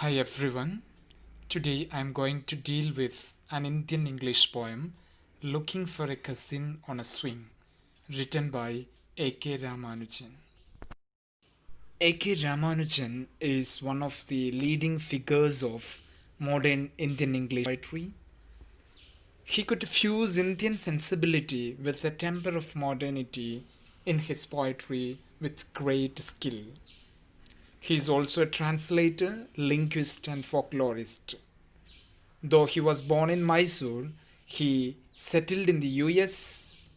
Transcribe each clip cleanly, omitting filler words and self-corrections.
Hi everyone. Today I am going to deal with an Indian English poem, Looking for a Cousin on a Swing, written by A.K. Ramanujan. A.K. Ramanujan is one of the leading figures of modern Indian English poetry. He could fuse Indian sensibility with the temper of modernity in his poetry with great skill. He is also a translator, linguist, and folklorist. Though he was born in Mysore, he settled in the US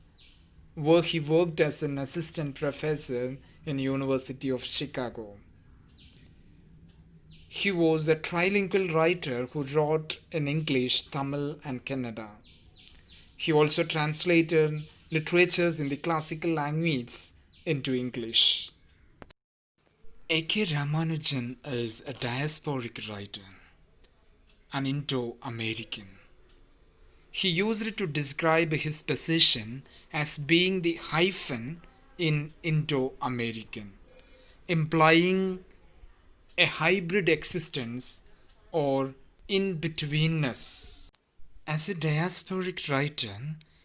where he worked as an assistant professor in the University of Chicago. He was a trilingual writer who wrote in English, Tamil, and Kannada. He also translated literatures in the classical language into English. A.K. Ramanujan is a diasporic writer, an Indo-American. He used it to describe his position as being the hyphen in Indo-American, implying a hybrid existence or in-betweenness. As a diasporic writer,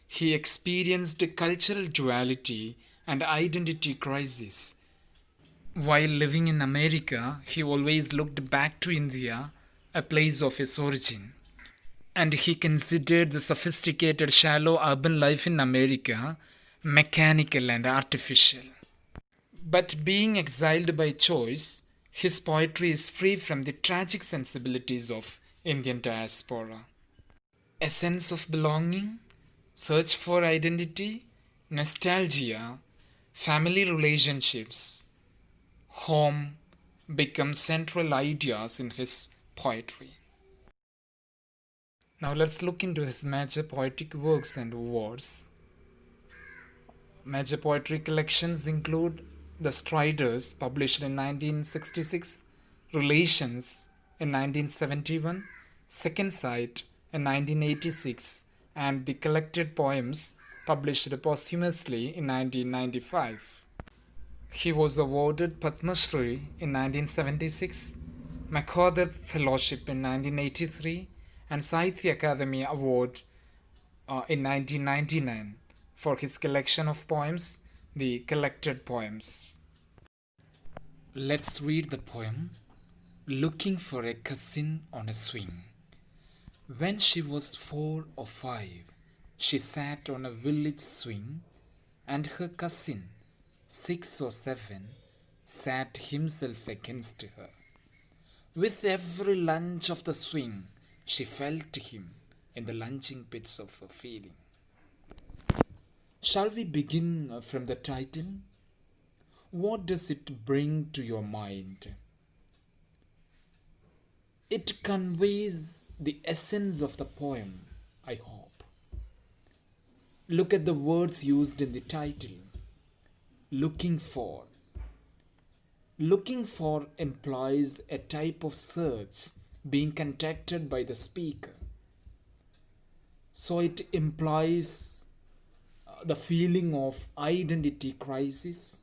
he experienced a cultural duality and identity crisis. While living in America, he always looked back to India, a place of his origin. And he considered the sophisticated, shallow urban life in America mechanical and artificial. But being exiled by choice, his poetry is free from the tragic sensibilities of Indian diaspora. A sense of belonging, search for identity, nostalgia, family relationships, home become central ideas in his poetry. Now let's look into his major poetic works and awards. Major poetry collections include The Striders, published in 1966, Relations in 1971, Second Sight in 1986, and The Collected Poems, published posthumously in 1995. He was awarded Padma Shri in 1976, MacArthur Fellowship in 1983, and Sahitya Akademi Award in 1999 for his collection of poems, The Collected Poems. Let's read the poem Looking for a Cousin on a Swing. When she was 4 or 5, she sat on a village swing, and her cousin, 6 or 7, sat himself against her. With every lunge of the swing, she felt him in the lunging pits of her feeling. Shall we begin from the title? What does it bring to your mind? It conveys the essence of the poem, I hope. Look at the words used in the title. Looking for. Looking for implies a type of search being conducted by the speaker. So it implies the feeling of identity crisis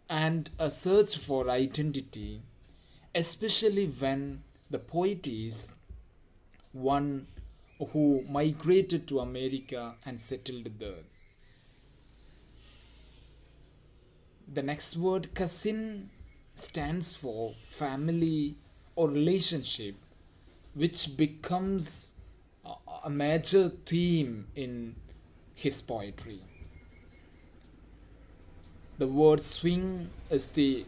and a search for identity, especially when the poet is one who migrated to America and settled there. The next word, cousin, stands for family or relationship, which becomes a major theme in his poetry. The word swing is the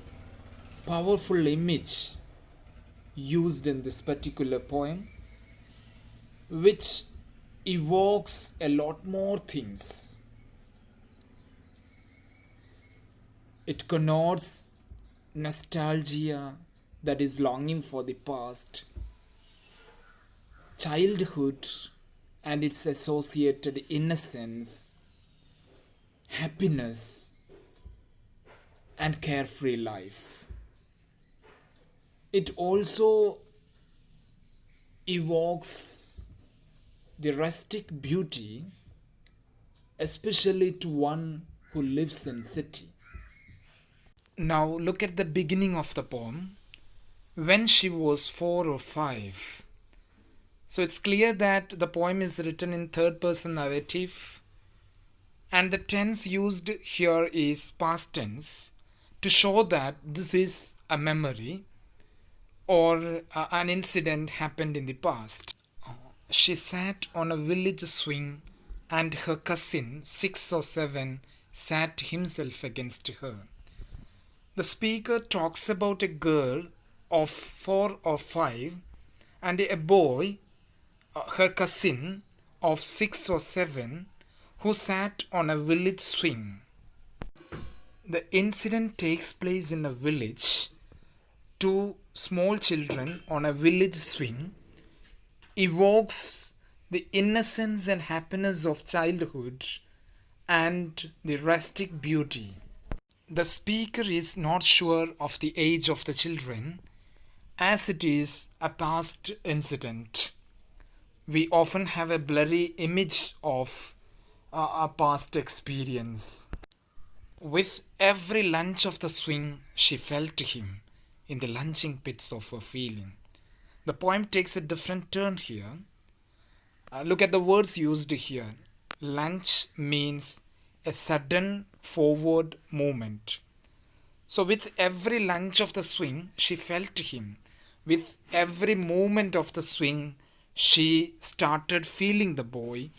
powerful image used in this particular poem, which evokes a lot more things. It connotes nostalgia, that is longing for the past, childhood and its associated innocence, happiness, and carefree life. It also evokes the rustic beauty, especially to one who lives in city. Now look at the beginning of the poem. when she was 4 or 5. So it's clear that the poem is written in third person narrative, and the tense used here is past tense to show that this is a memory or an incident happened in the past. She sat on a village swing, and her cousin, 6 or 7, sat himself against her. The speaker talks about a girl of 4 or 5 and a boy, her cousin, of 6 or 7, who sat on a village swing. The incident takes place in a village. Two small children on a village swing evokes the innocence and happiness of childhood and the rustic beauty. The speaker is not sure of the age of the children, as it is a past incident. We often have a blurry image of a past experience. With every lunge of the swing, she felt him in the lunging pits of her feeling. The poem takes a different turn here. Look at the words used here. Lunge means a sudden forward movement. So, with every lunge of the swing, she felt him. With every movement of the swing, she started feeling the boy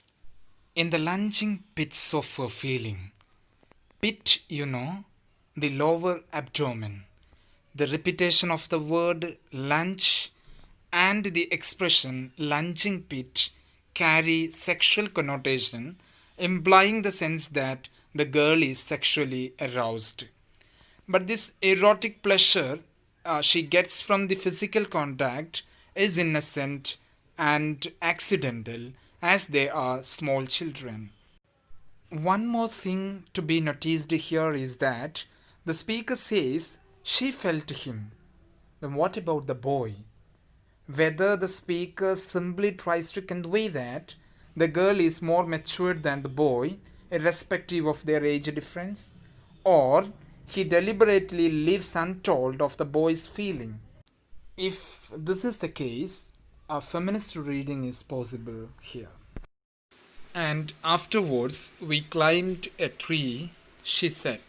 in the lunging pits of her feeling. Pit, the lower abdomen. The repetition of the word lunge and the expression lunging pit carry sexual connotation, implying the sense that the girl is sexually aroused. But this erotic pleasure she gets from the physical contact is innocent and accidental, as they are small children. One more thing to be noticed here is that the speaker says she felt him. Then what about the boy? Whether the speaker simply tries to convey that the girl is more mature than the boy, irrespective of their age difference, or he deliberately leaves untold of the boy's feeling. If this is the case, a feminist reading is possible here. And afterwards, we climbed a tree, she said,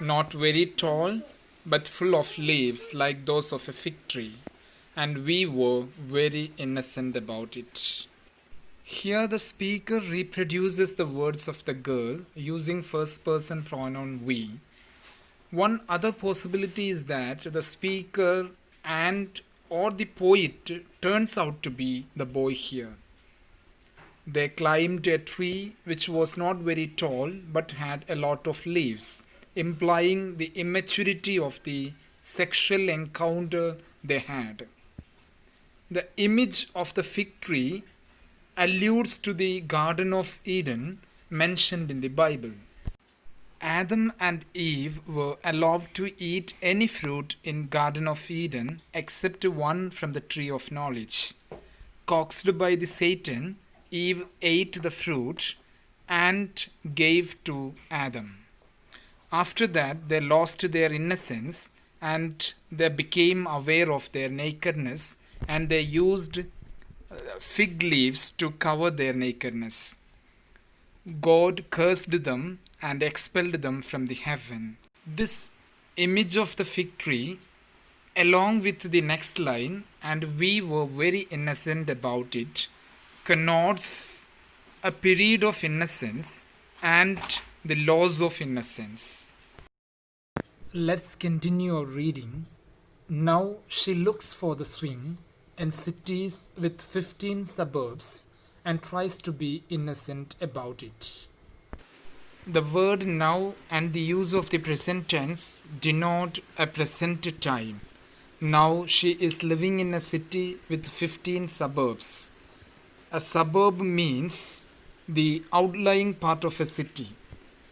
not very tall, but full of leaves like those of a fig tree, and we were very innocent about it. Here, the speaker reproduces the words of the girl using first person pronoun we. One other possibility is that the speaker and or the poet turns out to be the boy here. They climbed a tree which was not very tall but had a lot of leaves, implying the immaturity of the sexual encounter they had. The image of the fig tree alludes to the Garden of Eden mentioned in the Bible. Adam and Eve were allowed to eat any fruit in Garden of Eden except one from the tree of knowledge. Coaxed by the Satan, Eve ate the fruit and gave to Adam. After that, they lost their innocence and they became aware of their nakedness, and they used fig leaves to cover their nakedness. God cursed them and expelled them from the heaven. This image of the fig tree, along with the next line, and we were very innocent about it, connotes a period of innocence and the loss of innocence. Let's continue our reading. Now she looks for the swing in cities with 15 suburbs and tries to be innocent about it. The word now and the use of the present tense denote a present time. Now she is living in a city with 15 suburbs. A suburb means the outlying part of a city.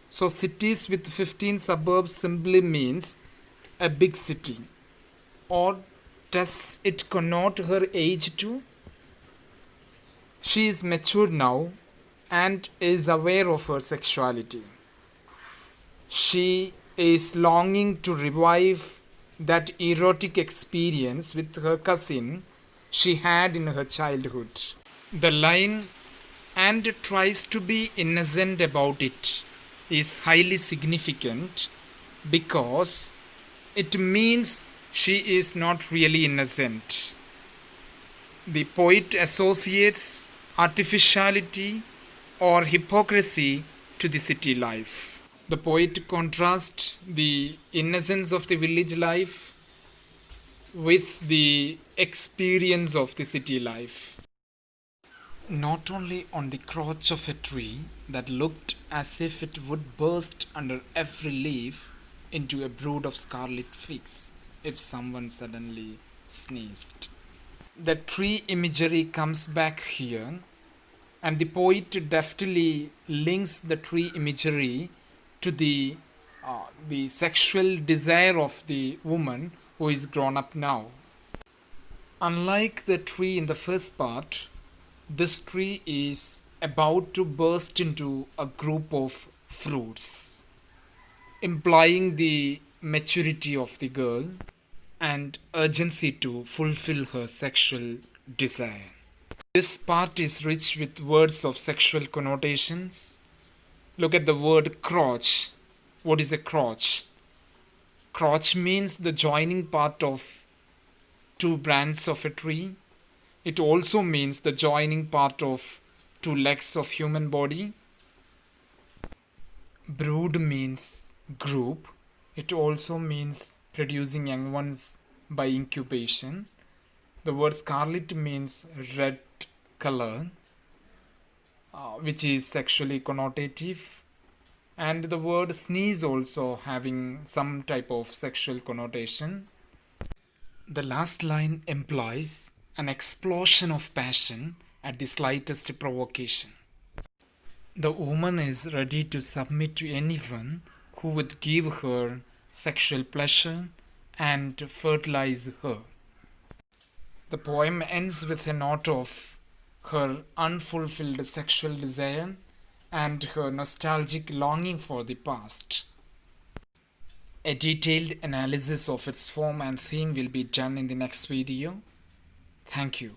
So cities with 15 suburbs simply means a big city. Or does it connote her age too? She is mature now and is aware of her sexuality. She is longing to revive that erotic experience with her cousin she had in her childhood. The line, and tries to be innocent about it, is highly significant because it means she is not really innocent. The poet associates artificiality or hypocrisy to the city life. The poet contrasts the innocence of the village life with the experience of the city life. Not only on the crotch of a tree that looked as if it would burst under every leaf into a brood of scarlet figs if someone suddenly sneezed. The tree imagery comes back here, and the poet deftly links the tree imagery to the sexual desire of the woman who is grown up now. Unlike the tree in the first part, this tree is about to burst into a group of fruits, implying the maturity of the girl and urgency to fulfill her sexual desire. This part is rich with words of sexual connotations. Look at the word crotch. What is a crotch? Crotch means the joining part of two branches of a tree. It also means the joining part of two legs of human body. Brood means group. It also means producing young ones by incubation. The word scarlet means red color, which is sexually connotative. And the word sneeze also having some type of sexual connotation. The last line implies an explosion of passion at the slightest provocation. The woman is ready to submit to anyone who would give her sexual pleasure and fertilize her. The poem ends with a note of her unfulfilled sexual desire and her nostalgic longing for the past. A detailed analysis of its form and theme will be done in the next video. Thank you.